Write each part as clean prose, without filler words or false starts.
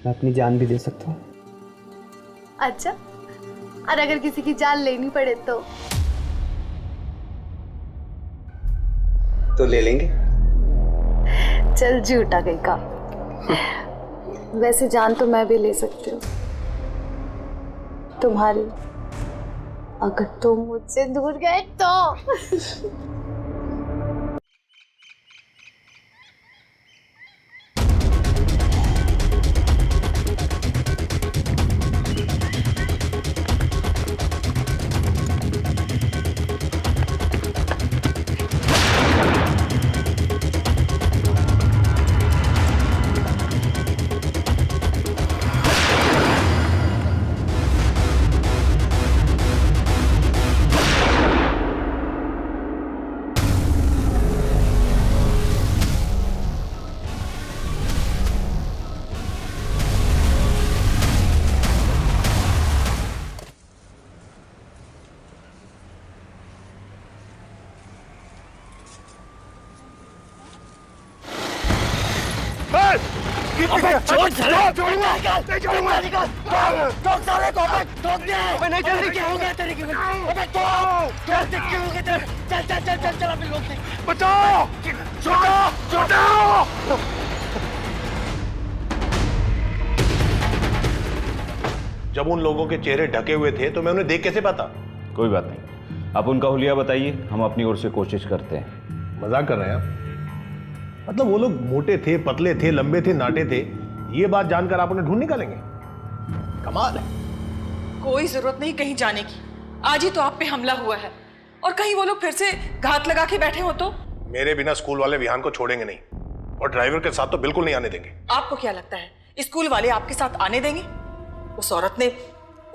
मैं अपनी जान भी दे सकता हूँ। अच्छा, और अगर किसी की जान लेनी पड़े तो ले लेंगे। चल झूठा कहीं का। वैसे जान तो मैं भी ले सकती हूँ तुम्हारी, अगर तुम मुझसे दूर गए तो। जब उन लोगों के चेहरे ढके हुए थे तो मैं उन्हें देख कैसे पाता? कोई बात नहीं, आप उनका हुलिया बताइए, हम अपनी ओर से कोशिश करते हैं। मजाक कर रहे हैं आप? मतलब वो लोग मोटे थे, पतले थे, लंबे थे, नाटे थे, ये बात जानकर आप उन्हें ढूंढ निकालेंगे? कमाल है। कोई जरूरत नहीं कहीं जाने की, आज ही तो आप पे हमला हुआ है, और कहीं वो लोग फिर से घात लगा के बैठे हो तो? मेरे बिना स्कूल वाले विहान को छोड़ेंगे नहीं, और ड्राइवर के साथ तो बिल्कुल नहीं आने देंगे। आपको क्या लगता है स्कूल वाले आपके साथ आने देंगे? उस औरत ने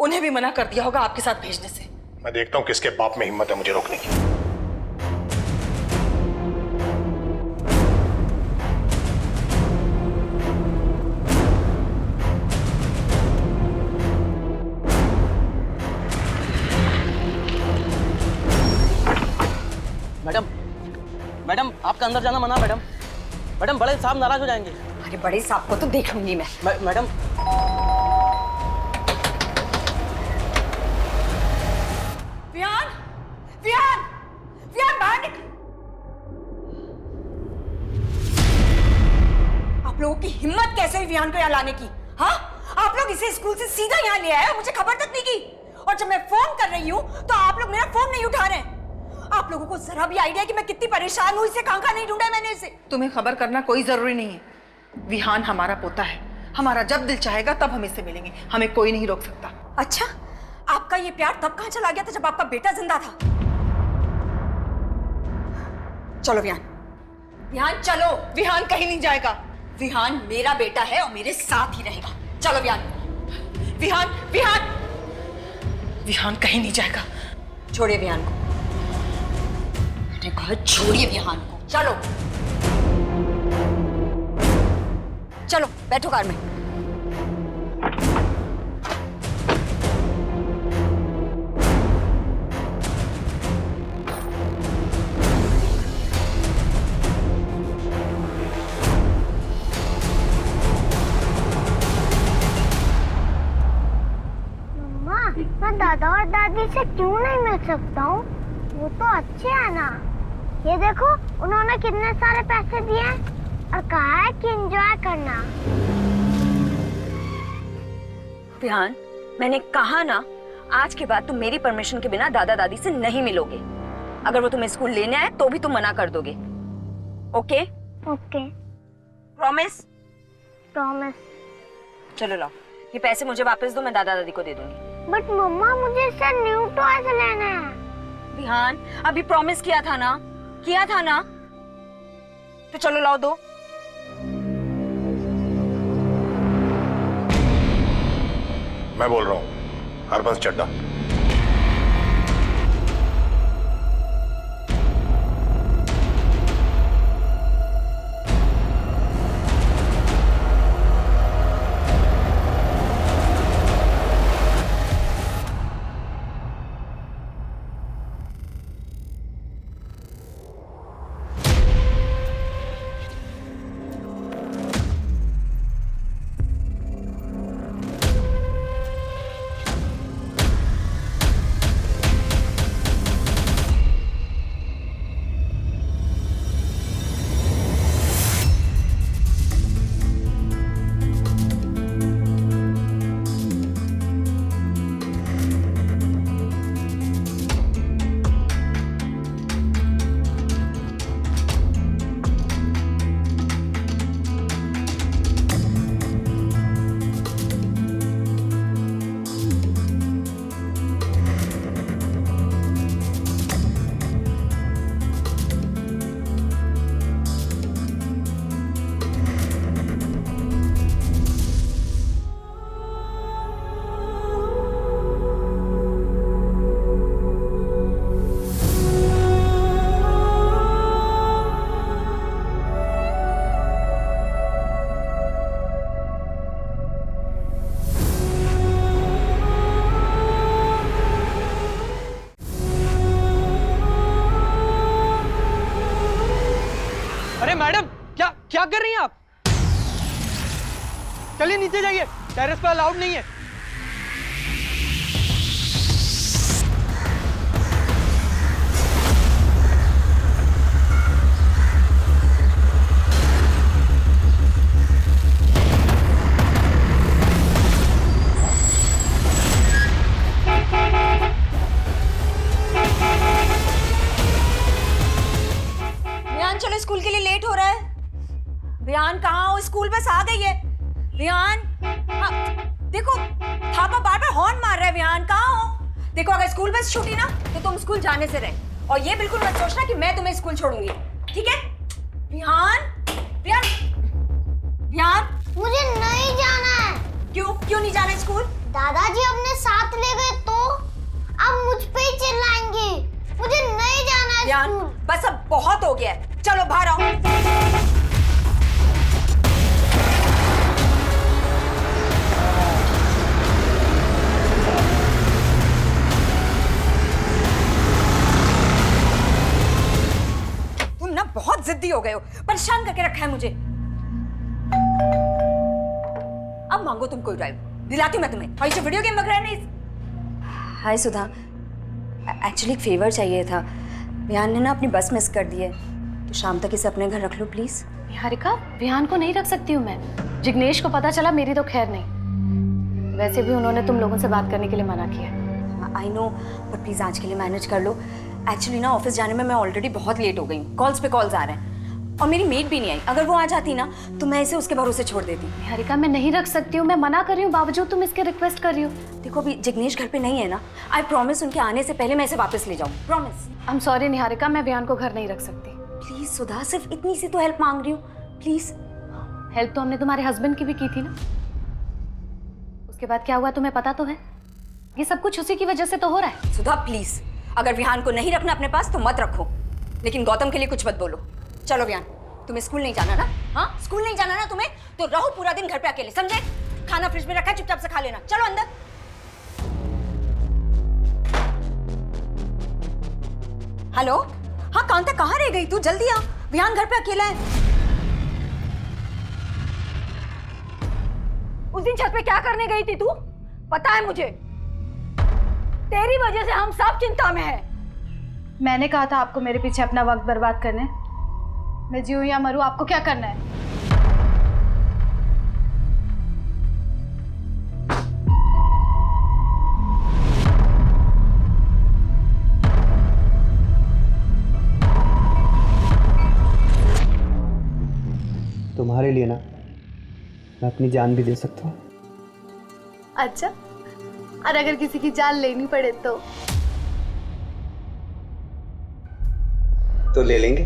उन्हें भी मना कर दिया होगा आपके साथ भेजने से। मैं देखता हूं किसके बाप में हिम्मत है मुझे रोकने की। मैडम, मैडम आपका अंदर जाना मना। मैडम, मैडम बड़े साहब नाराज हो जाएंगे। अरे बड़े साहब को तो देख लूंगी मैं। मैडम, विहान, विहान, विहान बाहर निकल। आप लोगों की हिम्मत कैसे हुई विहान को यहाँ लाने की? हाँ, आप लोग इसे स्कूल से सीधा यहाँ ले आए, मुझे खबर तक नहीं की। और जब मैं फोन कर रही हूँ तो आप लोग मेरा फोन नहीं उठा रहे हैं। आप लोगों को जरा भी आइडिया है कि मैं कितनी परेशान हूँ? इसे कहाँ नहीं ढूंढा मैंने इसे। तुम्हें खबर करना कोई जरूरी नहीं है। विहान हमारा पोता है, हमारा जब दिल चाहेगा तब हम इससे मिलेंगे, हमें कोई नहीं रोक सकता। अच्छा, आपका ये प्यार तब कहाँ चला गया था जब आपका बेटा जिंदा था? चलो विहान, विहान चलो। विहान कहीं नहीं जाएगा। विहान मेरा बेटा है और मेरे साथ ही रहेगा। चलो विहान। विहान, विहान, विहान कहीं नहीं जाएगा। छोड़िए विहान को। मैंने कहा छोड़िए विहान को। चलो चलो बैठो कार में। मैं दादा और दादी से क्यों नहीं मिल सकता हूँ? वो तो अच्छे हैं ना। ये देखो, उन्होंने कितने सारे पैसे दिए हैं और कहा है कि एंजॉय करना। विहान, मैंने कहा ना, आज के बाद तुम मेरी परमिशन के बिना दादा दादी से नहीं मिलोगे। अगर वो तुम्हें स्कूल लेने आए तो भी तुम मना कर दोगे। ओके? ओके। प्रॉमिस? प्रॉमिस। चलो लाओ, ये पैसे मुझे वापस दो, मैं दादा दादी को दे दूंगी। बट मम्मा, मुझे इससे न्यू टॉयज लेना है। विहान, अभी प्रॉमिस किया था ना, किया था ना, तो चलो लाओ दो। मैं बोल रहा हूं, हरबंस चड्डा। मजाक कर रही हैं आप? चलिए नीचे जाइए, टेरेस पे अलाउड नहीं है। विहान चलो, स्कूल के लिए लेट हो रहा है। विहान कहाँ हो? स्कूल बस आ गई है। विहान, हाँ, देखो थापा बार बार हॉर्न मार रहा है। विहान कहाँ हो? देखो अगर स्कूल बस छूटी ना तो तुम स्कूल जाने से रहे, और ये बिल्कुल मत सोचना कि मैं तुम्हें स्कूल छोड़ूंगी, ठीक है? विहान, विहान, विहान, मुझे नहीं जाना है। क्यों नहीं जाना स्कूल? दादाजी अपने साथ ले गए तो अब मुझ पे ही चिल्लाएंगे। मुझे नहीं जाना है विहान, स्कूल। बस अब बहुत हो गया है, चलो बाहर आओ। ना बहुत जिद्दी हो गए हो, परेशान करके रखा है मुझे। अब मांगो तुम कोई ड्राइव, दिलाती हूँ मैं तुम्हें। और ये वीडियो गेम वगैरह नहीं। हाय सुधा, एक्चुअली एक फेवर चाहिए था। विहान ने ना अपनी बस मिस कर दी है, तो शाम तक इसे अपने घर रख लो प्लीज। निहारिका, विहान को नहीं रख सकती हूँ मैं। जिग्नेश को पता चला, मेरी तो खैर नहीं। वैसे भी उन्होंने तुम लोगों से बात करने के लिए मना किया। आई नो, पर प्लीज आज के लिए मैनेज कर लो। एक्चुअली ना ऑफिस जाने में मैं ऑलरेडी बहुत लेट हो गई हूँ। कॉल्स पे कॉल्स आ रहे हैं और मेरी मेट भी नहीं आई। अगर वो आ जाती ना तो मैं इसे उसके भरोसे छोड़ देती। निहारिका, मैं नहीं रख सकती हूँ, मैं मना कर रही हूँ, बावजूद तुम इसके रिक्वेस्ट कर रही हो। देखो अभी जिग्नेश घर पे नहीं है ना, आई प्रॉमिस उनके आने से पहले मैं इसे वापस ले जाऊँ, promise. I am sorry Niharika, मैं विहान को घर नहीं रख सकती। प्लीज सुधा, सिर्फ इतनी सी तो हेल्प मांग रही हूँ, प्लीज। हेल्प तो हमने तुम्हारे हस्बैंड की भी की थी ना। उसके बाद क्या हुआ तुम्हें पता तो है। ये सब कुछ उसी की वजह से तो हो रहा है। सुधा प्लीज, अगर विहान को नहीं रखना अपने पास तो मत रखो, लेकिन गौतम के लिए कुछ मत बोलो। चलो विहान, तुम्हें स्कूल नहीं जाना ना? हाँ, स्कूल नहीं जाना ना तुम्हें, तो रहो पूरा दिन घर पे अकेले, समझे? खाना फ्रिज में रखा है, चुपचाप से खा लेना। चलो अंदर। हेलो, हाँ कांता, कहाँ रह गई तू? जल्दी आ, विहान घर पे अकेला है। उस दिन छत पे क्या करने गई थी तू? पता है मुझे, तेरी वजह से हम सब चिंता में हैं। मैंने कहा था आपको मेरे पीछे अपना वक्त बर्बाद करने। मैं जीऊं या मरूं, आपको क्या करना है? तुम्हारे लिए ना मैं अपनी जान भी दे सकता हूँ। अच्छा, और अगर किसी की जान लेनी पड़े तो ले लेंगे।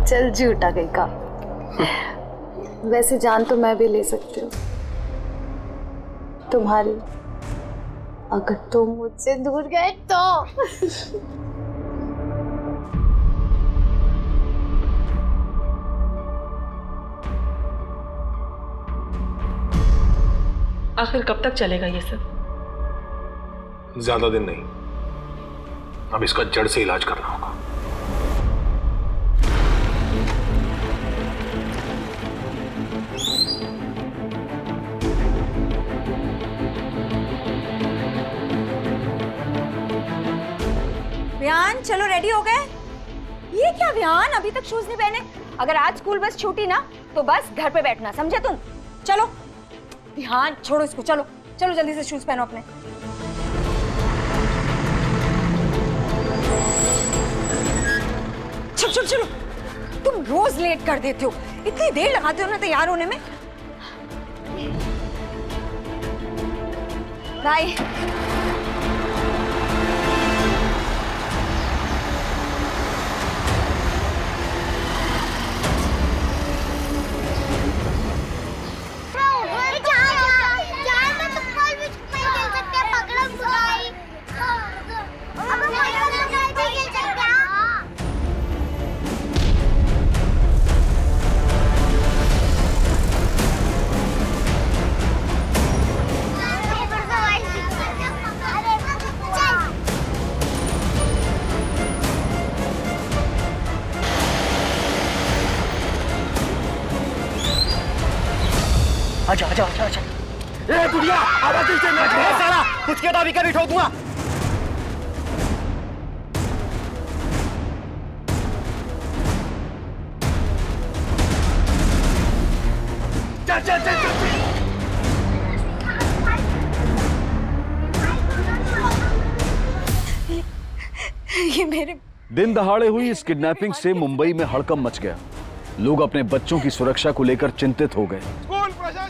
चल झूठा कहीं का। वैसे जान तो मैं भी ले सकती हूँ तुम्हारी, अगर तुम मुझसे दूर गए तो। आखिर कब तक चलेगा ये सब? ज्यादा दिन नहीं, अब इसका जड़ से इलाज करना होगा। विहान चलो, रेडी हो गए? ये क्या विहान, अभी तक शूज नहीं पहने? अगर आज स्कूल बस छूटी ना तो बस घर पे बैठना, समझे तुम? चलो विहान, छोड़ो इसको, चलो चलो जल्दी से शूज पहनो अपने। चलो चलो चलो, तुम रोज लेट कर देते हो, इतनी देर लगाते हो ना तैयार होने में। बाय। आजा आजा आजा आजा। ए बुढ़िया आवाज से ना साला कुछ के दाबी कर ठोक दूंगा। चल चल चल चल। ये मेरे दिन दहाड़े हुई इस किडनैपिंग से मुंबई में हड़कंप मच गया। लोग अपने बच्चों की सुरक्षा को लेकर चिंतित हो गए।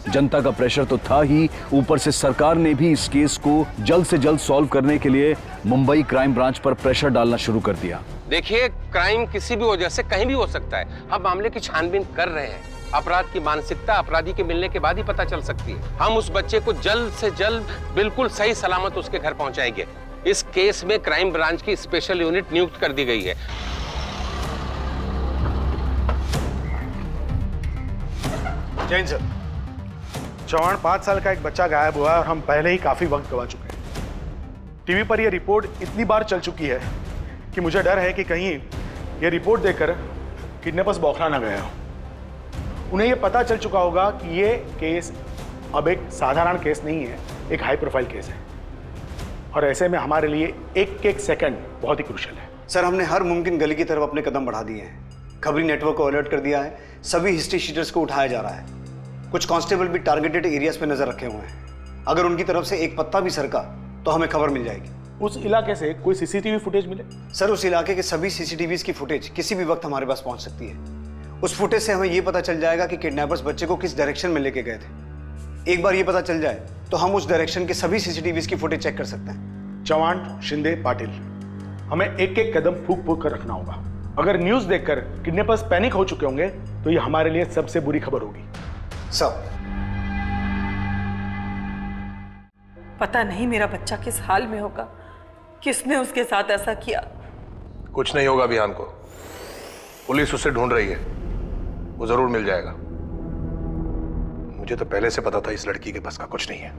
जनता का प्रेशर तो था ही, ऊपर से सरकार ने भी इस केस को जल्द से जल्द सॉल्व करने के लिए मुंबई क्राइम ब्रांच पर प्रेशर डालना शुरू कर दिया। देखिए, क्राइम किसी भी वजह से कहीं भी हो सकता है। हम मामले की छानबीन कर रहे हैं। अपराध की मानसिकता अपराधी के मिलने के बाद ही पता चल सकती है। हम उस बच्चे को जल्द से जल्द बिल्कुल सही सलामत उसके घर पहुंचाएंगे। इस केस में क्राइम ब्रांच की स्पेशल यूनिट नियुक्त कर दी गई है। जैन सर, चौहान 5 साल का एक बच्चा गायब हुआ है और हम पहले ही काफी वक्त गवा चुके हैं। टीवी पर यह रिपोर्ट इतनी बार चल चुकी है कि मुझे डर है कि कहीं यह रिपोर्ट देखकर किडनैपर्स बौखला ना गए हो। उन्हें यह पता चल चुका होगा कि यह केस अब एक साधारण केस नहीं है, एक हाई प्रोफाइल केस है और ऐसे में हमारे लिए एक एक सेकंड बहुत ही क्रूशियल है। सर, हमने हर मुमकिन गली की तरफ अपने कदम बढ़ा दिए हैं। खबरी नेटवर्क को अलर्ट कर दिया है। सभी हिस्ट्री शीटर्स को उठाया जा रहा है। कुछ कांस्टेबल भी टारगेटेड एरियाज पे नजर रखे हुए हैं। अगर उनकी तरफ से एक पत्ता भी सरका तो हमें खबर मिल जाएगी। उस इलाके से कोई सीसीटीवी फुटेज मिले? सर, उस इलाके के सभी सीसीटीवीज की फुटेज किसी भी वक्त हमारे पास पहुंच सकती है। उस फुटेज से हमें यह पता चल जाएगा कि किडनैपर्स बच्चे को किस डायरेक्शन में लेके गए थे। एक बार ये पता चल जाए तो हम उस डायरेक्शन के सभी सीसीटीवीज की फुटेज चेक कर सकते हैं। चौहान, शिंदे, पाटिल, हमें एक एक कदम फूक फूक कर रखना होगा। अगर न्यूज देखकर किडनैपर्स पैनिक हो चुके होंगे तो ये हमारे लिए सबसे बुरी खबर होगी। सब पता नहीं मेरा बच्चा किस हाल में होगा, किसने उसके साथ ऐसा किया। कुछ नहीं होगा विहान को। पुलिस उसे ढूंढ रही है, वो जरूर मिल जाएगा। मुझे तो पहले से पता था इस लड़की के बस का कुछ नहीं है।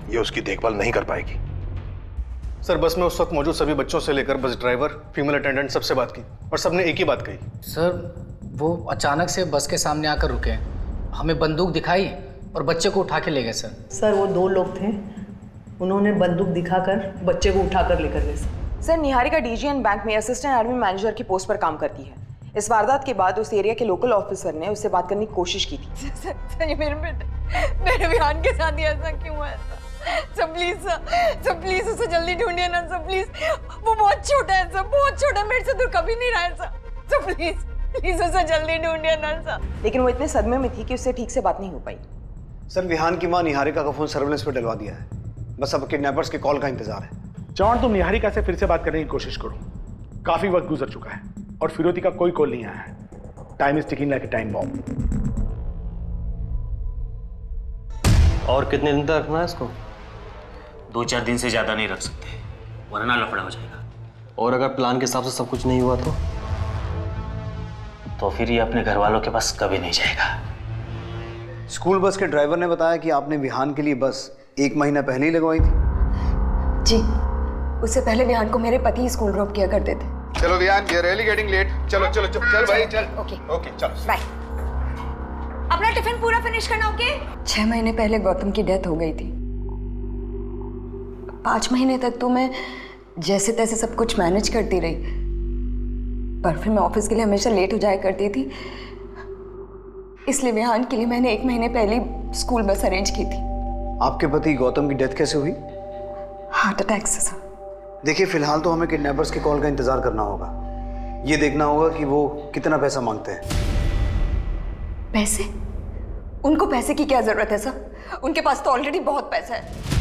ये उसकी देखभाल नहीं कर पाएगी। सर, बस में उस वक्त मौजूद सभी बच्चों से लेकर बस ड्राइवर, फीमेल अटेंडेंट सबसे बात की और सबने एक ही बात कही। सर, वो अचानक से बस के सामने आकर रुके, हमें बंदूक दिखाई और बच्चे को उठा के ले गए। सर, वो 2 लोग थे, उन्होंने बंदूक दिखाकर बच्चे को उठाकर लेकर गए। सर, निहारिका डीजीएन बैंक में असिस्टेंट एडमिन मैनेजर की पोस्ट पर काम करती है। इस वारदात के बाद उस एरिया के लोकल ऑफिसर ने उससे बात करने की कोशिश की थी। सर, ये मेरे विहान के साथ ही ऐसा क्यों है? सर प्लीज उसे जल्दी ढूंढिए ना सर, प्लीज। वो बहुत छोटा है सर, बहुत छोटा, मेरे से दूर कभी नहीं रहा है सर। प्लीज उसे जल्दी ढूंढिए ना सर। लेकिन वो इतने सदमे में थी कि उससे ठीक से बात नहीं हो पाई। सर, विहान की मां निहारिका का फोन सर्विलेंस पर डलवा दिया है। बस अब किडनैपर्स के कॉल का इंतजार है। चौहान, तुम निहारिका से फिर से बात करने की कोशिश करो। काफी वक्त गुजर चुका है और फिरोती का कोई कॉल नहीं आया है। Time is ticking like a time bomb. और कितने दिन तक रखना है इसको? 2-4 दिन से ज्यादा नहीं रख सकते, वरना लफड़ा हो जाएगा। और अगर प्लान के हिसाब से सब कुछ नहीं हुआ तो फिर ये अपने घर वालों के पास कभी नहीं जाएगा। स्कूल बस के ड्राइवर ने बताया कि आपने विहान के लिए बस 1 महीना पहले ही लगवाई थी। जी, उससे पहले विहान को मेरे पति स्कूल ड्रॉप किया करते थे। चलो Vihaan, we are really getting late. चलो चलो चल भाई चल। ओके चलो बाय। अपना टिफिन पूरा फिनिश करना, ओके? 6 महीने पहले गौतम की डेथ हो गई थी। 5 महीने तक तो मैं जैसे तैसे सब कुछ मैनेज करती रही, पर फिर मैं ऑफिस के लिए हमेशा लेट हो जाया करती थी। इसलिए विहान के लिए मैंने 1 महीने पहले स्कूल बस अरेंज की थी। आपके पति गौतम की डेथ कैसे हुई? हार्ट अटैक से सर। देखिए, फिलहाल तो हमें किडनैपर्स के कॉल का इंतजार करना होगा। ये देखना होगा कि वो कितना पैसा मांगते हैं। पैसे? उनको पैसे की क्या जरूरत है सर? उनके पास तो ऑलरेडी बहुत पैसा है।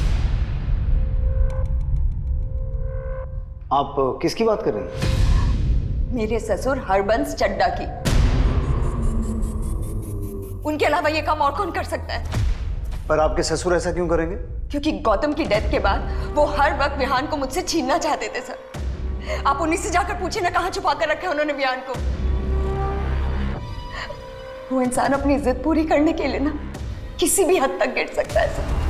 आप किसकी बात कर रही हैं? मेरे ससुर हरबंस चड्डा की। उनके अलावा ये काम और कौन कर सकता है? पर आपके ससुर ऐसा क्यों करेंगे? क्योंकि गौतम की डेथ के बाद वो हर वक्त विहान को मुझसे छीनना चाहते थे सर। आप उन्हीं से जाकर पूछिए ना, कहाँ छुपा कर रखा उन्होंने विहान को। वो इंसान अपनी इज्जत पूरी करने के लिए ना किसी भी हद तक गिर सकता है सर।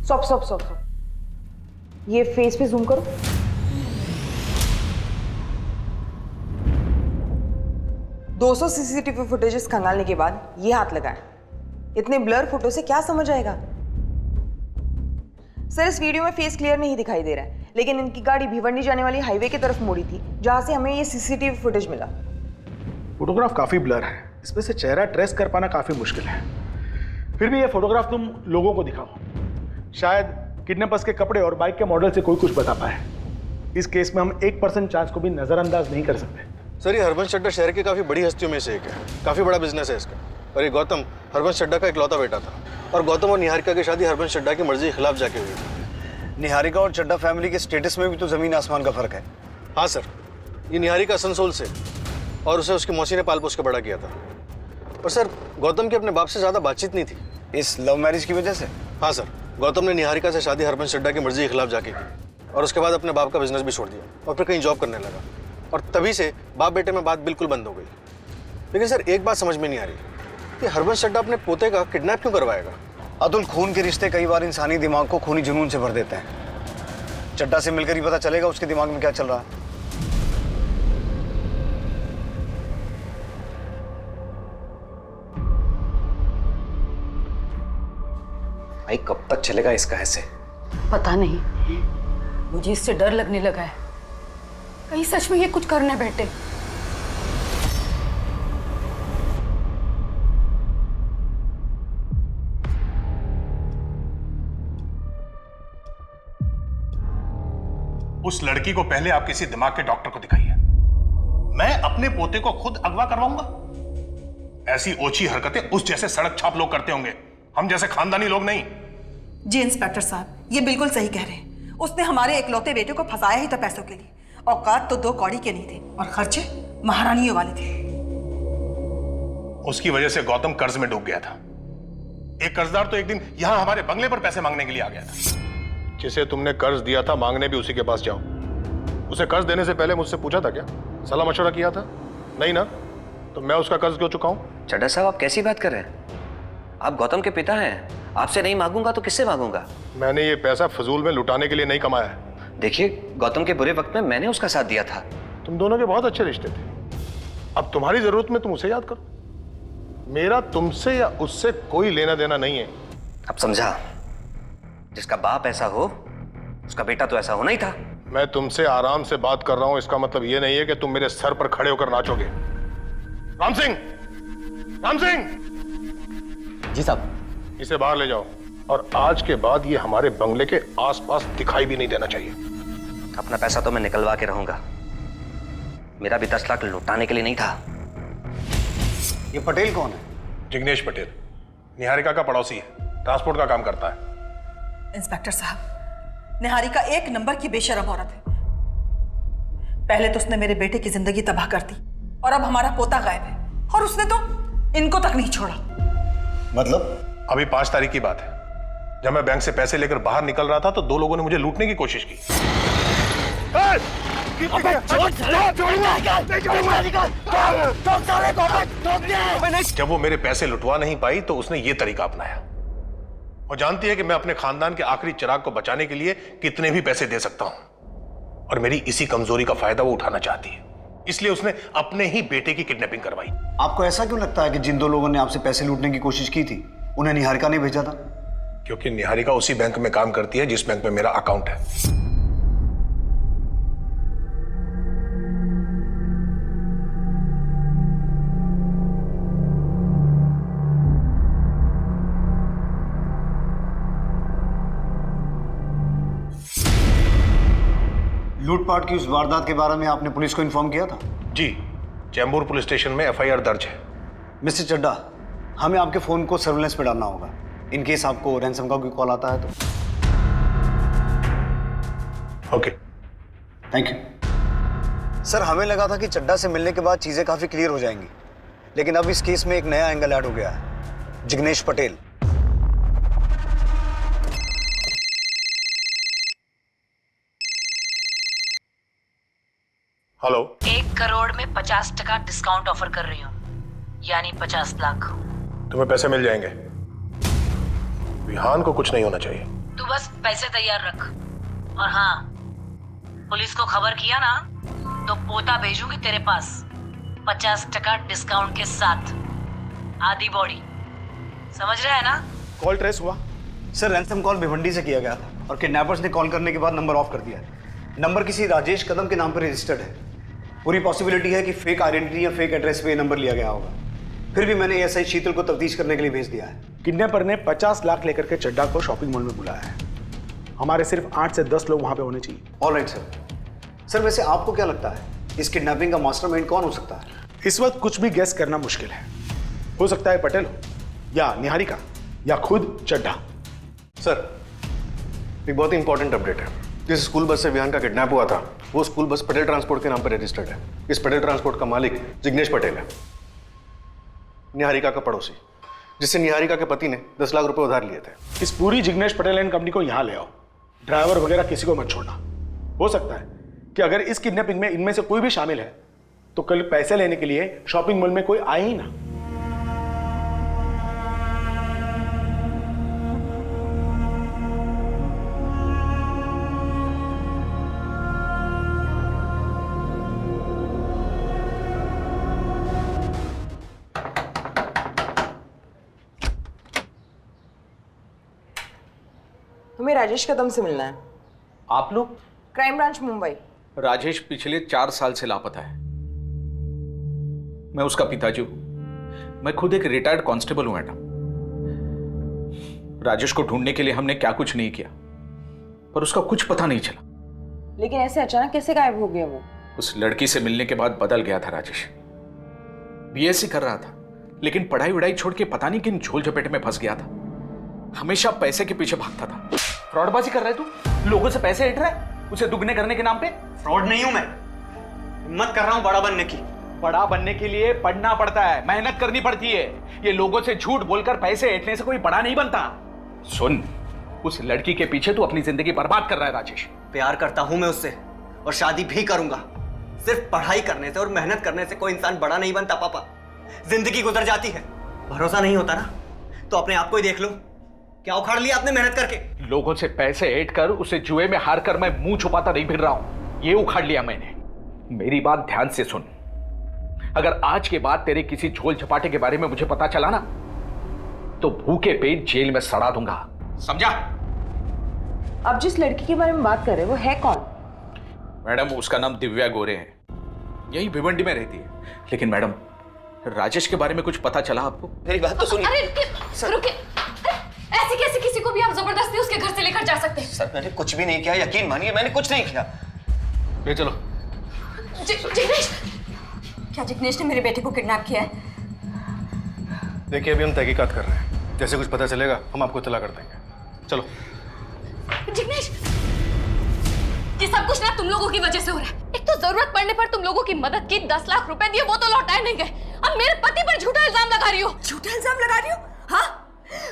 स्टॉप। ये फेस पे जूम करो। 200 सीसीटीवी फुटेजेस खंगालने के बाद ये हाथ लगाए। इतने ब्लर फोटो से क्या समझ आएगा? सर, इस वीडियो में फेस क्लियर नहीं दिखाई दे रहा है, लेकिन इनकी गाड़ी भिवंडी जाने वाली हाईवे की तरफ मुड़ी थी, जहां से हमें ये सीसीटीवी फुटेज मिला। फोटोग्राफ काफी ब्लर है, इसमें से चेहरा ट्रेस कर पाना काफी मुश्किल है। फिर भी ये फोटोग्राफ तुम लोगों को दिखाओ, शायद किडनैपर्स के कपड़े और बाइक के मॉडल से कोई कुछ बता पाए। इस केस में हम 1% चांस को भी नजरअंदाज नहीं कर सकते। सर, ये हरबंस चड्ढा शहर की काफी बड़ी हस्तियों में से एक है, काफी बड़ा बिजनेस है इसका। और ये गौतम हरबंस चड्ढा का इकलौता बेटा था, और गौतम और निहारिका की शादी हरबंस चड्ढा की मर्जी के खिलाफ जाके हुई थी। निहारिका और चड्ढा फैमिली के स्टेटस में भी तो जमीन आसमान का फर्क है। हाँ सर, ये निहारिका असनसोल से, और उसे उसकी मौसी ने पाल पोस के बड़ा किया था। और सर, गौतम की अपने बाप से ज्यादा बातचीत नहीं थी। इस लव मैरिज की वजह से? हाँ सर, गौतम ने निहारिका से शादी हरबंस चड्ढा की मर्जी के खिलाफ जाके की, और उसके बाद अपने बाप का बिजनेस भी छोड़ दिया और फिर कहीं जॉब करने लगा, और तभी से बाप बेटे में बात बिल्कुल बंद हो गई। लेकिन सर, एक बात समझ में नहीं आ रही कि हरबंस चड्ढा अपने पोते का किडनैप क्यों करवाएगा? अतुल, खून के रिश्ते कई बार इंसानी दिमाग को खूनी जुनून से भर देते हैं। चड्ढा से मिलकर ही पता चलेगा उसके दिमाग में क्या चल रहा है। भाई, कब तक चलेगा इसका ऐसे? पता नहीं, मुझे इससे डर लगने लगा है। कहीं सच में ये कुछ करने बैठे। उस लड़की को पहले आप किसी दिमाग के डॉक्टर को दिखाइए। मैं अपने पोते को खुद अगवा करवाऊंगा? ऐसी ओछी हरकतें उस जैसे सड़क छाप लोग करते होंगे, हम जैसे खानदानी लोग नहीं। जी इंस्पेक्टर साहब, ये बिल्कुल सही कह रहे हैं। उसने हमारे इकलौते बेटे को फंसाया ही था पैसों के लिए। औकात तो 2 कौड़ी के नहीं थे, और खर्चे महारानियों वाले थे। उसकी वजह से गौतम कर्ज में डूब गया था। एक कर्जदार तो एक दिन यहां हमारे बंगले पर पैसे मांगने के लिए आ गया था। जिसे तुमने कर्ज दिया था, मांगने भी उसी के पास जाओ। उसे कर्ज देने से पहले मुझसे पूछा था क्या? सलाह मशवरा किया था? नहीं ना? तो मैं उसका कर्ज क्यों चुकाऊं? चड्ढा साहब, आप कैसी बात कर रहे हैं? आप गौतम के पिता हैं। आपसे नहीं मांगूंगा तो किससे मांगूंगा? मैंने ये पैसा फजूल में लुटाने के लिए नहीं कमाया है। देखिए, गौतम के बुरे वक्त में मैंने उसका साथ दिया था। तुम दोनों के बहुत अच्छे रिश्ते थे। अब तुम्हारी जरूरत में तुम उसे याद करो। मेरा तुमसे या उससे कोई लेना देना नहीं है। अब समझा, जिसका बाप ऐसा हो उसका बेटा तो ऐसा होना ही था। मैं तुमसे आराम से बात कर रहा हूं, इसका मतलब यह नहीं है कि तुम मेरे सर पर खड़े होकर नाचोगे। राम सिंह! राम सिंह! जी साहब। इसे बाहर ले जाओ, और आज के बाद ये हमारे बंगले के आसपास दिखाई भी नहीं देना चाहिए। अपना पैसा तो मैं निकलवा के रहूंगा, मेरा भी 10 लाख लुटाने के लिए नहीं था। ये पटेल कौन है? जिग्नेश पटेल, निहारिका का पड़ोसी है, ट्रांसपोर्ट का काम करता है। इंस्पेक्टर साहब, निहारिका 1 नंबर की बेशरम औरत है। पहले तो उसने मेरे बेटे की जिंदगी तबाह कर दी, और अब हमारा पोता गायब है, और उसने तो इनको तक नहीं छोड़ा। मतलब? अभी 5 तारीख की बात है, जब मैं बैंक से पैसे लेकर बाहर निकल रहा था तो 2 लोगों ने मुझे लूटने की कोशिश की। जब वो मेरे पैसे लुटवा नहीं पाई तो उसने ये तरीका अपनाया। वो जानती है कि मैं अपने खानदान के आखिरी चिराग को बचाने के लिए कितने भी पैसे दे सकता हूं, और मेरी इसी कमजोरी का फायदा वो उठाना चाहती है। इसलिए उसने अपने ही बेटे की किडनैपिंग करवाई। आपको ऐसा क्यों लगता है कि जिन 2 लोगों ने आपसे पैसे लूटने की कोशिश की थी, उन्हें निहारिका ने भेजा था? क्योंकि निहारिका उसी बैंक में काम करती है जिस बैंक में मेरा अकाउंट है। लूटपाट की उस वारदात के बारे में आपने पुलिस को इन्फॉर्म किया था? जी, चैम्बूर पुलिस स्टेशन में FIR दर्ज है। मिस्टर चड्ढा, हमें आपके फोन को सर्विलेंस पे डालना होगा, इन केस आपको रैंसम का कोई कॉल आता है तो। Okay, thank you. सर, हमें लगा था कि चड्ढा से मिलने के बाद चीजें काफी क्लियर हो जाएंगी, लेकिन अब इस केस में एक नया एंगल ऐड हो गया है। जिग्नेश पटेल। हेलो। 1 करोड़ में 50% डिस्काउंट ऑफर कर रही हूँ, यानी 50 लाख। तुम्हें पैसे मिल जाएंगे, विहान को कुछ नहीं होना चाहिए। तू बस पैसे तैयार रख, और हाँ, पुलिस को खबर किया ना तो पोता भेजूंगी तेरे पास। 50% डिस्काउंट के साथ आधी बॉडी, समझ रहा है ना? कॉल ट्रेस हुआ? सर रैंसम कॉल भिवंडी से किया गया था और किडनैपर्स ने कॉल करने के बाद नंबर ऑफ कर दिया है। नंबर किसी राजेश कदम के नाम पर रजिस्टर्ड है। पूरी पॉसिबिलिटी है कि फेक आइडेंटिटी या फेक एड्रेस पे ये नंबर लिया गया होगा। फिर भी मैंने एसआई शीतल को तफ्तीश करने के लिए भेज दिया है। किडनैपर ने 50 लाख लेकर के चड्डा को शॉपिंग मॉल में बुलाया है। हमारे सिर्फ 8 से 10 लोग वहां पे होने चाहिए। Alright sir. सर वैसे आपको क्या लगता है इस किडनैपिंग का मास्टरमाइंड कौन हो सकता है? इस वक्त कुछ भी गेस करना मुश्किल है। हो सकता है पटेल हो, या निहारिका, या खुद चड्डा। सर एक बहुत ही इंपॉर्टेंट अपडेट है। जिस स्कूल बस से विहान का किडनैप हुआ था वो स्कूल बस पटेल ट्रांसपोर्ट के नाम पर रजिस्टर्ड है। इस पटेल ट्रांसपोर्ट का मालिक जिग्नेश पटेल है, निहारिका का पड़ोसी, जिससे निहारिका के पति ने 10 लाख रुपए उधार लिए थे। इस पूरी जिग्नेश पटेल एंड कंपनी को यहां ले आओ। ड्राइवर वगैरह किसी को मत छोड़ना। हो सकता है कि अगर इस किडनैपिंग में इनमें से कोई भी शामिल है तो कल पैसे लेने के लिए शॉपिंग मॉल में कोई आए ही ना। तुम्हें राजेश कदम से मिलना है। आप लोग? Crime branch Mumbai. राजेश पिछले 4 साल से लापता है। मैं उसका पिताजी हूं। मैं खुद एक रिटायर्ड कांस्टेबल हूं मैडम। राजेश को ढूंढने के लिए हमने क्या कुछ नहीं किया, पर उसका कुछ पता नहीं चला। लेकिन ऐसे अचानक कैसे गायब हो गया वो? उस लड़की से मिलने के बाद बदल गया था राजेश। बीएससी कर रहा था, लेकिन पढ़ाई वढ़ाई छोड़ के पता नहीं किन झोल झपेटे में फंस गया था। हमेशा पैसे के पीछे भागता था। फ्रॉडबाजी कर रहा है तू? लोगों से पैसे ऐंठ रहा है उसे दुगने करने के नाम पे? फ्रॉड नहीं हूं मैं, हिम्मत कर रहा हूं बड़ा बनने की। बड़ा बनने के लिए पढ़ना पड़ता है, मेहनत करनी पड़ती है। ये लोगों से झूठ बोलकर पैसे ऐंठने से कोई बड़ा नहीं बनता। सुन, उस लड़की के पीछे तू अपनी जिंदगी बर्बाद कर रहा है राजेश। प्यार करता हूं मैं उससे और शादी भी करूंगा। सिर्फ पढ़ाई करने से और मेहनत करने से कोई इंसान बड़ा नहीं बनता पापा। जिंदगी गुजर जाती है। भरोसा नहीं होता ना तो अपने आप को ही देख लो। क्या उखाड़ लिया आपने मेहनत करके? लोगों से पैसे ऐंठ कर उसे जुए में हार कर मैं मुंह छुपाता नहीं फिर रहा हूं। ये उखाड़ लिया मैंने। मेरी बात ध्यान से सुन। अगर आज के बाद तेरे किसी झोल झपाटे के बारे में मुझे पता चला ना तो भूखे पेट जेल में सड़ा दूंगा, समझा? अब जिस लड़की के बारे में बात कर रहे हैं वो है कौन? मैडम उसका नाम दिव्या गोरे है, यही भिवंडी में रहती है। लेकिन मैडम राजेश के बारे में कुछ पता चला आपको? मेरी बात तो सुनिए। अरे रुकिए, ऐसे कैसे किसी को भी आप जबरदस्ती उसके घर से लेकर जा सकते हैं? सर मैंने कुछ भी नहीं किया, यकीन मानिए मैंने कुछ नहीं किया। ले चलो। जिग्नेश, क्या जिग्नेश ने मेरे बेटे को किडनैप किया है? देखिए अभी हम तहकीकात कर रहे हैं, जैसे कुछ पता चलेगा हम आपको इत्तला कर देंगे। चलो। जिग्नेश, ये सब कुछ ना तुम लोगों की वजह से हो रहा है। एक तो जरूरत पड़ने पर तुम लोगों की मदद की, 10 लाख रुपए दिए वो तो लौटाए नहीं गए। अब मेरे पति पर झूठा इल्जाम लगा रही हो। झूठा इल्जाम लगा रही हो? हाँ,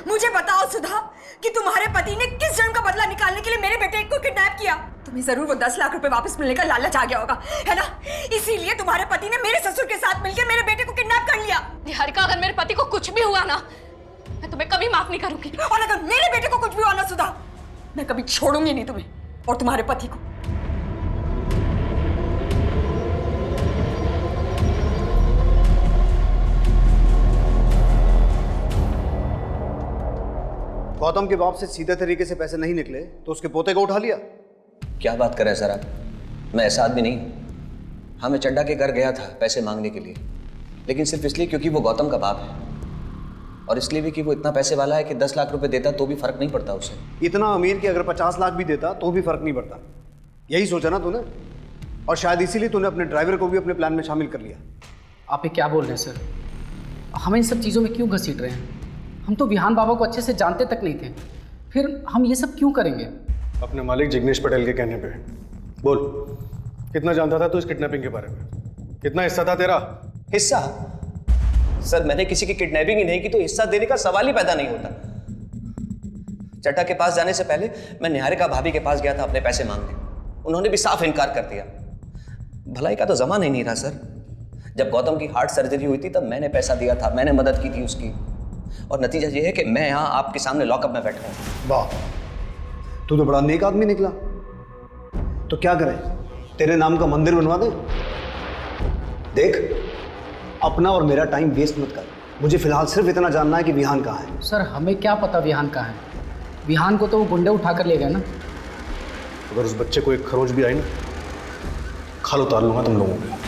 मुझे बताओ सुधा कि तुम्हारे पति ने किस जन्म का बदला निकालने के लिए मेरे बेटे को किडनैप किया। तुम्हें जरूर वो 10 लाख रुपए वापस मिलने का लालच आ गया होगा, है ना? इसीलिए तुम्हारे पति ने मेरे ससुर के साथ मिलकर मेरे बेटे को किडनैप कर लिया। निहारिका, अगर मेरे पति को कुछ भी हुआ ना मैं तुम्हें कभी माफ नहीं करूंगी। और अगर मेरे बेटे को कुछ भी हुआ ना सुधा, मैं कभी छोड़ूंगी नहीं तुम्हें और तुम्हारे पति को। गौतम के बाप से सीधे तरीके से पैसे नहीं निकले तो उसके पोते को उठा लिया। क्या बात कर रहे हैं सर आप? मैं ऐसा आदमी नहीं हूं। हाँ, मैं चड्डा के घर गया था पैसे मांगने के लिए, लेकिन सिर्फ इसलिए क्योंकि वो गौतम का बाप है, और इसलिए भी कि वो इतना पैसे वाला है कि 10 लाख रुपए देता तो भी फर्क नहीं पड़ता उसे। इतना अमीर कि अगर 50 लाख भी देता तो भी फर्क नहीं पड़ता। यही सोचा ना तूने, और शायद इसीलिए तूने अपने ड्राइवर को भी अपने प्लान में शामिल कर लिया। आप ये क्या बोल रहे हैं सर? हम इन सब चीज़ों में क्यों घसीट रहे हैं? हम तो विहान बाबा को अच्छे से जानते तक नहीं थे, फिर हम ये सब क्यों करेंगे? अपने मालिक जिग्नेश पटेल के कहने पे। बोल, कितना जानता था तू इस किडनैपिंग के बारे में? कितना हिस्सा था तेरा? हिस्सा? सर मैंने किसी की किडनैपिंग ही नहीं की तो हिस्सा देने का सवाल ही पैदा नहीं होता। चड्डा के पास जाने से पहले मैं निहारिका भाभी के पास गया था अपने पैसे मांगने। उन्होंने भी साफ इनकार कर दिया। भलाई का तो जमाना ही नहीं रहा सर। जब गौतम की हार्ट सर्जरी हुई थी तब मैंने पैसा दिया था, मैंने मदद की थी उसकी, और नतीजा ये है कि मैं यहाँ आपके सामने लॉकअप में बैठा हूँ। वाह, तू तो बड़ा नेक आदमी निकला। तो क्या करें, तेरे नाम का मंदिर बनवा दे? देख, अपना और मेरा टाइम वेस्ट मत कर। मुझे फिलहाल सिर्फ इतना जानना है कि विहान कहाँ है। सर हमें क्या पता विहान कहाँ है? विहान को तो वो गुंडे उठा कर ले गए ना। अगर उस बच्चे को एक खरोच भी आई ना, खाल उतार लूंगा तुम लोगों को।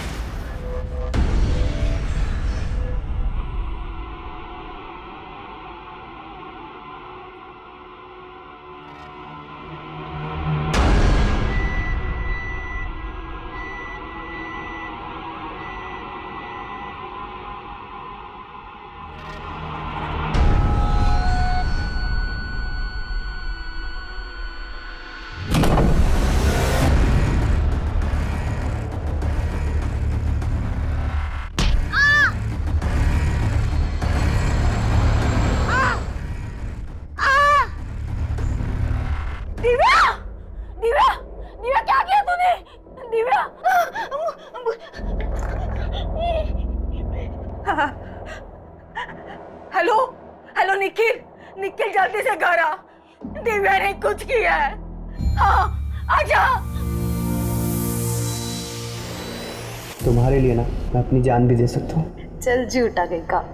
दिव्या, दिव्या, दिव्या क्या किया तूने? दिव्या, हेलो, हेलो निखिल, निखिल जल्दी से घर आ। दिव्या ने कुछ किया है। हाँ, आजा। तुम्हारे लिए ना मैं अपनी जान भी दे सकता हूँ। चल झूठा कहीं का।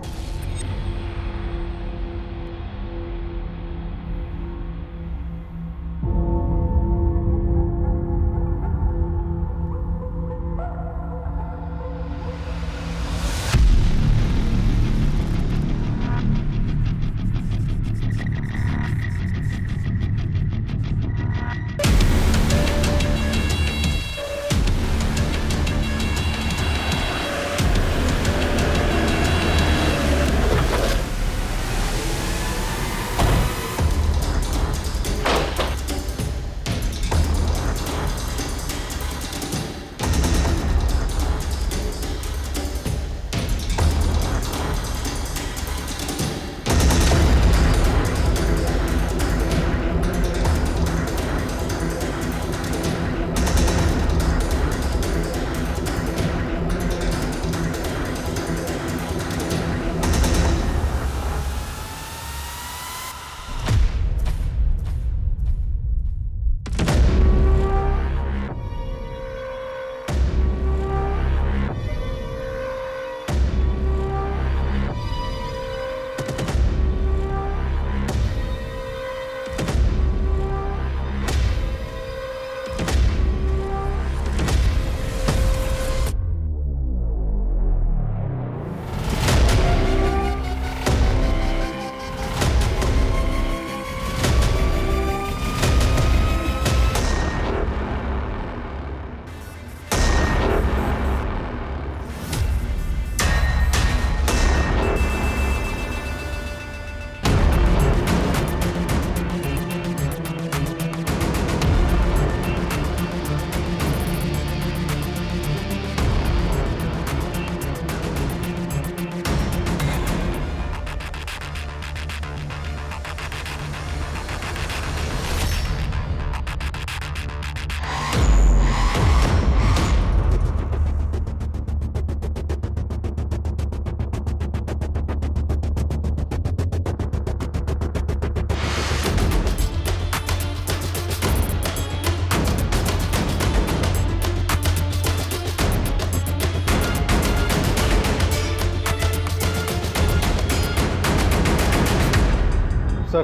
सर,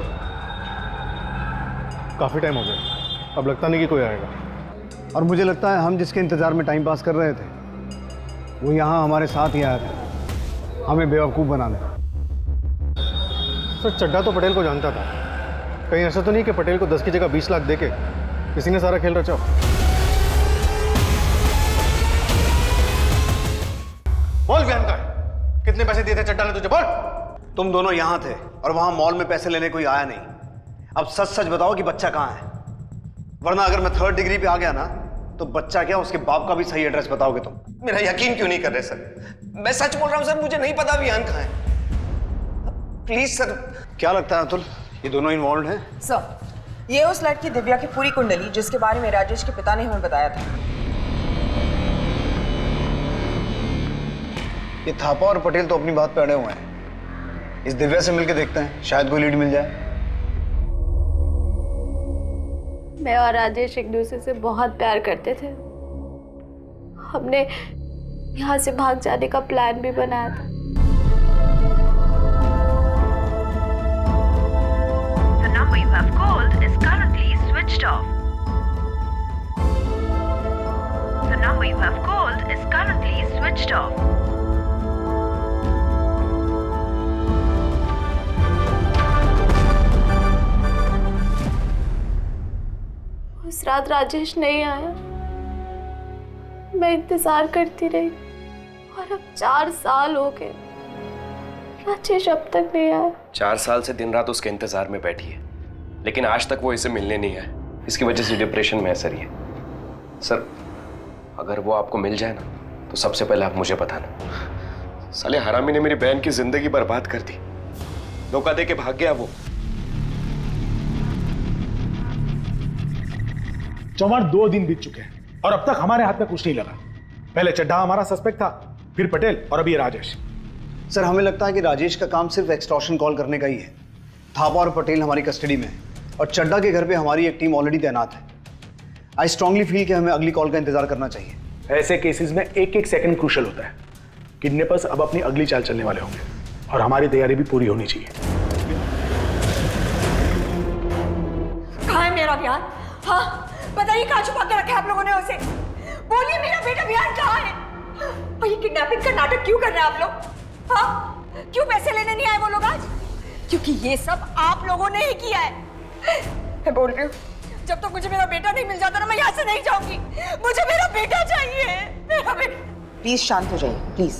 काफ़ी टाइम हो गया, अब लगता नहीं कि कोई आएगा। और मुझे लगता है हम जिसके इंतज़ार में टाइम पास कर रहे थे वो यहाँ हमारे साथ ही आया था, हमें बेवकूफ़ बनाने। सर, चड्ढा तो पटेल को जानता था। कहीं ऐसा तो नहीं कि पटेल को 10 की जगह 20 लाख देके किसी ने सारा खेल रचा। बोल विहान का है? कितने पैसे दिए थे चड्ढा ने तुझे? बोल। तुम दोनों यहाँ थे और वहां मॉल में पैसे लेने कोई आया नहीं। अब सच सच बताओ कि बच्चा कहाँ है, वरना अगर मैं 3rd डिग्री पे आ गया ना तो बच्चा क्या उसके बाप का भी सही एड्रेस बताओगे तुम। मेरा यकीन क्यों नहीं कर रहे सर? मैं सच बोल रहा हूँ सर, मुझे नहीं पता विहान कहाँ है। Please sir. क्या लगता है अतुल, ये दोनों इन्वॉल्व हैं? सर, ये उस लड़की दिव्या की पूरी कुंडली जिसके बारे में राजेश के पिता ने हमें बताया था। ये थापा और पटेल तो अपनी बात पे अड़े हुए हैं। इस दिव्या से मिलके देखते हैं, शायद कोई लीड मिल जाए। मैं और राजेश एक दूसरे से बहुत प्यार करते थे। हमने यहाँ से भाग जाने का प्लान भी बनाया था। The number you have called is currently switched off. The number you have called is currently switched off. उस रात राजेश नहीं आया। मैं इंतजार करती रही और अब 4 साल हो गए, राजेश अब तक नहीं आया। 4 साल से दिन रात उसके इंतजार में बैठी है, लेकिन आज तक वो इसे मिलने नहीं आया। इसकी वजह से डिप्रेशन में है सर ये। सर अगर वो आपको मिल जाए ना तो सबसे पहले आप मुझे बताना। साले हरामी ने मेरी बहन की जिंदगी बर्बाद कर दी, धोखा दे के भाग गया वो। चौहान 2 दिन बीत चुके हैं और अब तक हमारे हाथ में कुछ नहीं लगा। पहले चड्ढा हमारा सस्पेक्ट था, फिर पटेल और अभी ये राजेश। सर हमें लगता है कि राजेश का काम सिर्फ एक्सटॉर्शन कॉल करने का ही है। थापा और पटेल हमारी कस्टडी में है और चड्ढा के घर पे हमारी एक टीम ऑलरेडी तैनात है। आई स्ट्रांगली फील कि हमें अगली कॉल का इंतजार करना चाहिए। ऐसे केसेस में एक सेकंड क्रूशल होता है। किडनैपर्स अब अपनी अगली चाल चलने वाले होंगे और हमारी तैयारी भी पूरी होनी चाहिए। कहाँ है मेरा बिहान? हाँ बताइए, कहाँ छुपा के रखे आप लोगों ने उसे? बोलिए मेरा बेटा बिहान कहाँ है? और ये किडनैपिंग का नाटक क्यों कर रहे हैं आप लोग? हाँ क्यों पैसे लेने नहीं आए वो लोग आज? क्योंकि ये सब आप लोगों ने ही किया है। मैं बोल रही हूँ, जब तक मुझे मेरा बेटा नहीं मिल जाता ना मैं यहाँ से नहीं जाऊंगी। मुझे मेरा बेटा चाहिए, मेरा बेटा। प्लीज शांत हो जाइए प्लीज।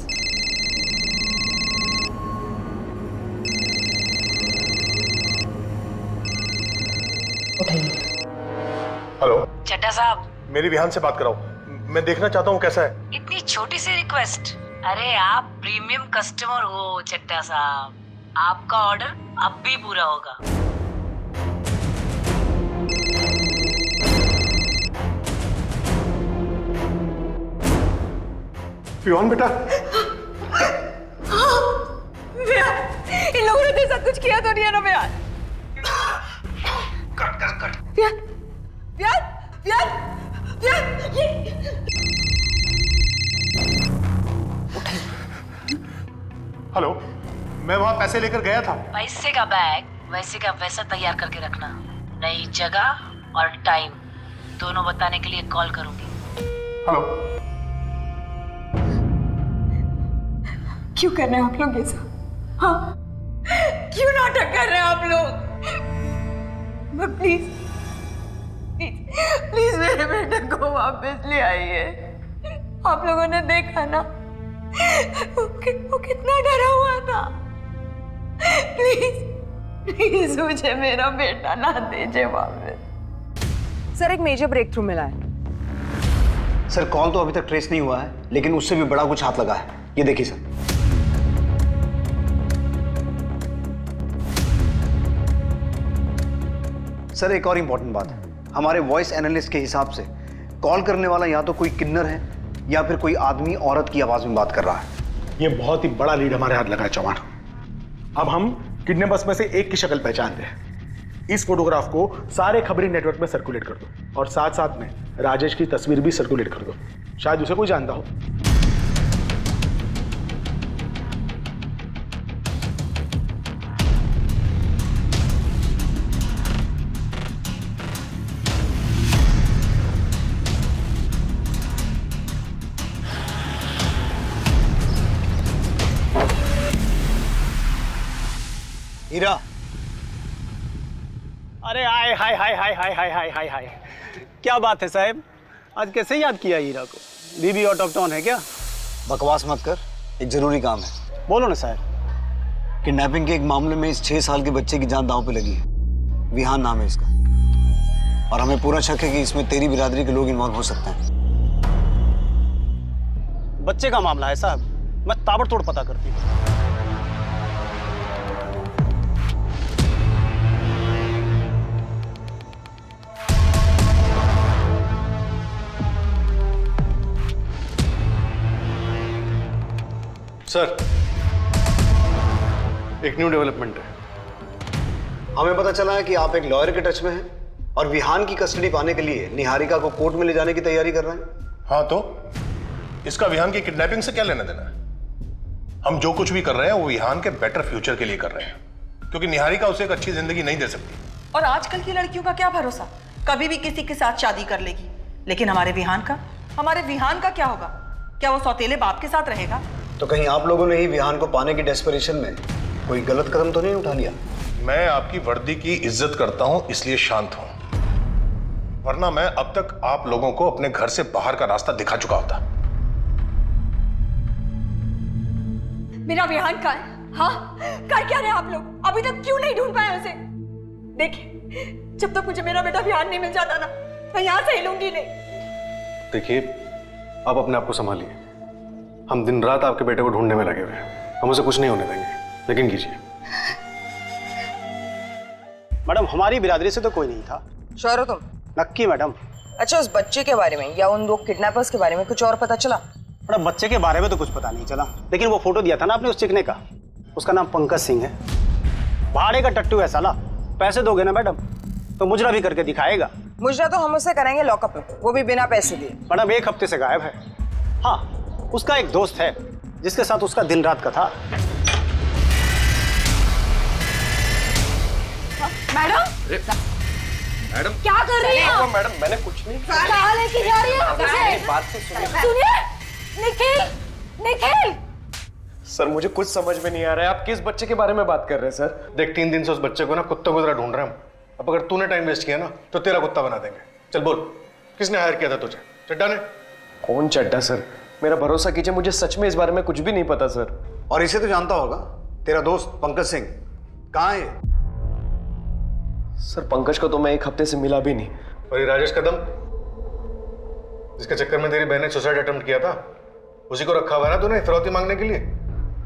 उठाइए। हेलो चड्ढा साहब, मेरी विहान से बात कराओ, मैं देखना चाहता हूँ कैसा है। इतनी छोटी सी रिक्वेस्ट। अरे आप प्रीमियम कस्टमर हो चड्ढा साहब, आपका ऑर्डर अब भी पूरा होगा। विहान बेटा, इन लोगों ने तो सब कुछ किया तो नहीं है ना बिहान? कट। बिहान, ये हेलो, मैं वहां पैसे लेकर गया था। पैसे का बैग वैसे का वैसा तैयार करके रखना। नई जगह और टाइम दोनों बताने के लिए कॉल करूंगी। हेलो। क्यों कर रहे हैं आप लोग ये सब? हाँ क्यों नाटक कर रहे हैं आप लोग? प्लीज प्लीज मेरे बेटे को वापस ले आइए। आप लोगों ने देखा ना वो कितना डरा हुआ था। प्लीज मुझे मेरा बेटा ना दीजिए वापस। सर एक मेजर ब्रेक थ्रू मिला है। सर कॉल तो अभी तक ट्रेस नहीं हुआ है, लेकिन उससे भी बड़ा कुछ हाथ लगा है। ये देखिए सर। सर एक और इंपॉर्टेंट बात है, हमारे वॉइस एनालिस्ट के हिसाब से कॉल करने वाला या तो कोई किन्नर है या फिर कोई आदमी औरत की आवाज में बात कर रहा है। ये बहुत ही बड़ा लीड हमारे हाथ लगा है चौहान। अब हम किडनैपर्स में से एक की शक्ल पहचानते हैं। इस फोटोग्राफ को सारे खबरी नेटवर्क में सर्कुलेट कर दो और साथ साथ में राजेश की तस्वीर भी सर्कुलेट कर दो, शायद उसे कोई जानता हो। हीरा। अरे हाय हाय हाय हाय हाय हाय हाय हाय हाय, क्या बात है साहब, आज कैसे याद किया हीरा को? बीबी ऑटोक्टोन है क्या? बकवास मत कर, एक जरूरी काम है। बोलो ना साहब। किडनैपिंग के एक मामले में इस 6 साल के बच्चे की जान दांव पे लगी है। विहान नाम है इसका और हमें पूरा शक है कि इसमें तेरी बिरादरी के लोग इन्वॉल्व हो सकते हैं। बच्चे का मामला है साहब, मैं ताबड़तोड़ पता करती हूँ। सर एक न्यू डेवलपमेंट है। हमें पता चला है कि आप एक लॉयर के टच में हैं और विहान की कस्टडी पाने के लिए निहारिका को कोर्ट में ले जाने की तैयारी कर रहे हैं। हाँ तो इसका विहान की किडनैपिंग से क्या लेना देना है? हम जो कुछ भी कर रहे हैं वो विहान के बेटर फ्यूचर के लिए कर रहे हैं, क्योंकि निहारिका उसे एक अच्छी जिंदगी नहीं दे सकती। और आजकल की लड़कियों का क्या भरोसा, कभी भी किसी के साथ शादी कर लेगी। लेकिन हमारे विहान का क्या होगा? क्या वो सौतेले बाप के साथ रहेगा? तो कहीं आप लोगों ने ही विहान को पाने की डेस्परेशन में कोई गलत कदम तो नहीं उठा लिया? मैं आपकी वर्दी की इज्जत करता हूं, इसलिए शांत हूं, वरना मैं अब तक आप लोगों को अपने घर से बाहर का रास्ता दिखा चुका होता। मेरा विहान कहाँ है? हाँ, कर क्या रहे आप लोग? अभी तक क्यों नहीं ढूंढ पाए उसे? देखिए, जब तक मुझे मेरा बेटा विहान नहीं मिल जाता ना, मैं यहाँ से हिलूंगी नहीं। देखिए, आप अपने आप को संभालिए। हम दिन रात आपके बेटे को ढूंढने में लगे हुए हैं, हम उसे कुछ नहीं होने देंगे। लेकिन कीजिए। मैडम, हमारी बिरादरी से तो कोई नहीं था। श्योर हो तुम? नक्की मैडम। अच्छा, उस बच्चे के बारे में या उन दो किडनैपर्स के बारे में कुछ और पता चला? मैडम, बच्चे के बारे में तो कुछ पता नहीं चला, लेकिन वो फोटो दिया था ना आपने उस चिकने का, उसका नाम पंकज सिंह है। भाड़े का टट्टू है साला। पैसे दोगे ना मैडम तो मुजरा भी करके दिखाएगा। मुजरा तो हम उसे कराएंगे लॉकअप में, वो भी बिना पैसे दिए। मैडम, 1 हफ्ते से गायब है। हाँ, उसका एक दोस्त है जिसके साथ उसका दिन रात का था। मैडम, मैडम क्या कर रही हो? मैडम, मैंने कुछ नहीं कहाँ लेके जा रही हो मुझे? बात तो सुनिए, निखिल, निखिल। सर, मुझे कुछ समझ में नहीं आ रहा है, आप किस बच्चे के बारे में बात कर रहे हैं सर? देख, 3 दिन से उस बच्चे को ना कुत्तों की तरह ढूंढ रहे हैं हम। अब अगर तूने टाइम वेस्ट किया ना तो तेरा कुत्ता बना देंगे। चल बोल, किसने हायर किया था तुझे? चड्डा ने? कौन चड्डा सर? मेरा भरोसा कीजिए, मुझे सच में इस बारे में कुछ भी नहीं पता सर। और इसे तो जानता होगा, तेरा दोस्त पंकज सिंह कहाँ है? सर, पंकज को तो मैं 1 हफ्ते से मिला भी नहीं। और ये राजेश कदम, जिसके चक्कर में तेरी बहन ने सुसाइड अटेम्प्ट किया था, उसी को रखा हुआ है ना तूने फिरौती मांगने के लिए?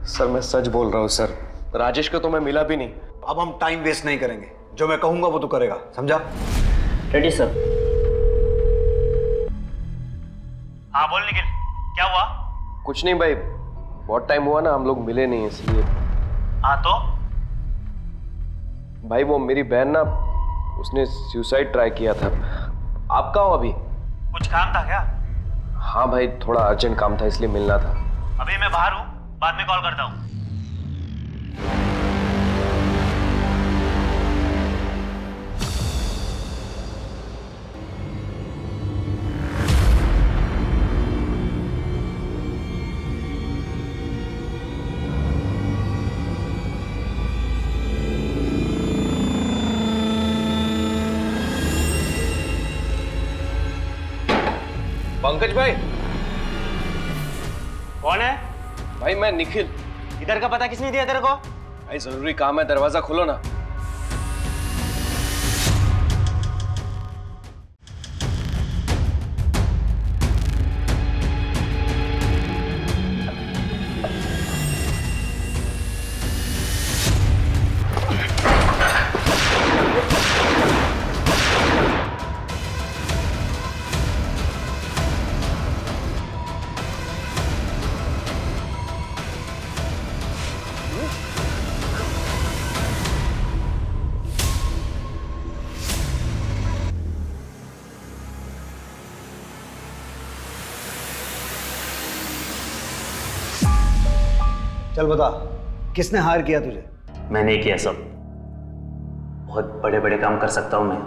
सर, मैं सच बोल रहा हूँ सर, राजेश को तो मैं मिला भी नहीं। अब हम टाइम वेस्ट नहीं करेंगे, जो मैं कहूंगा वो तू करेगा, समझा? Ready sir. हाँ बोल निखिल, क्या हुआ? कुछ नहीं भाई, बहुत टाइम हुआ ना हम लोग मिले नहीं, इसलिए। हाँ तो? भाई वो मेरी बहन ना, उसने सुसाइड ट्राई किया था। आप कहाँ हो अभी? कुछ काम था क्या? हाँ भाई, थोड़ा अर्जेंट काम था इसलिए मिलना था। अभी मैं बाहर हूँ, बाद में कॉल करता हूँ। पंकज भाई। कौन है? भाई मैं निखिल। इधर का पता किसने दिया तेरे को? भाई जरूरी काम है, दरवाजा खोलो ना। चल बता, किसने हायर किया तुझे? मैंने किया सब। बहुत बड़े बड़े काम कर सकता हूं मैं,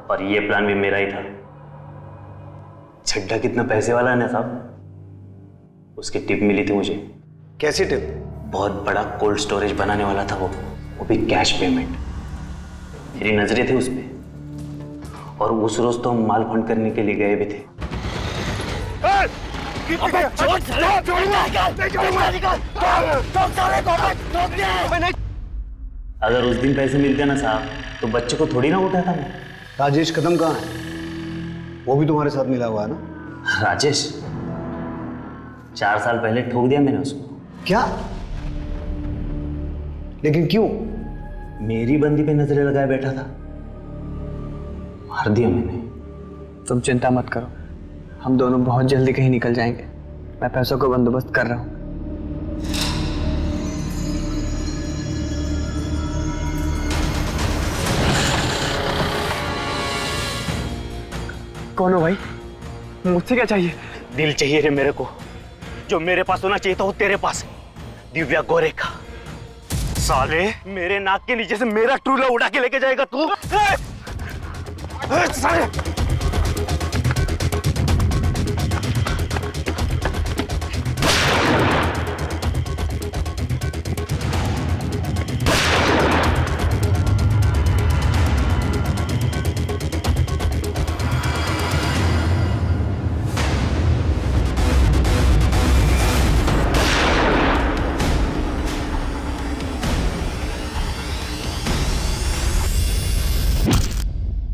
और ये प्लान भी मेरा ही था। छड्डा कितना पैसे वाला है ना साहब, उसकी टिप मिली थी मुझे। कैसी टिप? बहुत बड़ा कोल्ड स्टोरेज बनाने वाला था वो भी कैश पेमेंट। मेरी नजरें थी उस पे, और उस रोज तो हम माल फंड करने के लिए गए भी थे। अगर उस दिन पैसे मिलते ना साहब तो बच्चे को थोड़ी ना उठाता मैं। राजेश कदम कहाँ है? वो भी तुम्हारे साथ मिला हुआ है ना? राजेश 4 साल पहले ठोक दिया मैंने उसको। क्या? लेकिन क्यों? मेरी बंदी पे नजरें लगाए बैठा था, मार दिया मैंने। तुम चिंता मत करो, हम दोनों बहुत जल्दी कहीं निकल जाएंगे। मैं पैसों का बंदोबस्त कर रहा हूँ। कौन हो भाई? मुझसे क्या चाहिए? दिल चाहिए रे मेरे को, जो मेरे पास होना चाहिए था वो तेरे पास है, दिव्या गोरे का। साले मेरे नाक के नीचे से मेरा ट्रू लव उड़ा के लेके जाएगा तू? साले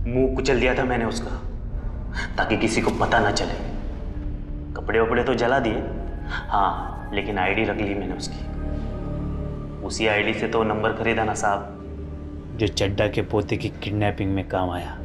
मुंह कुचल दिया था मैंने उसका, ताकि किसी को पता ना चले। कपड़े वपड़े तो जला दिए, हाँ, लेकिन आईडी रख ली मैंने उसकी। उसी आईडी से तो नंबर खरीदा ना साहब, जो चड्डा के पोते की किडनैपिंग में काम आया।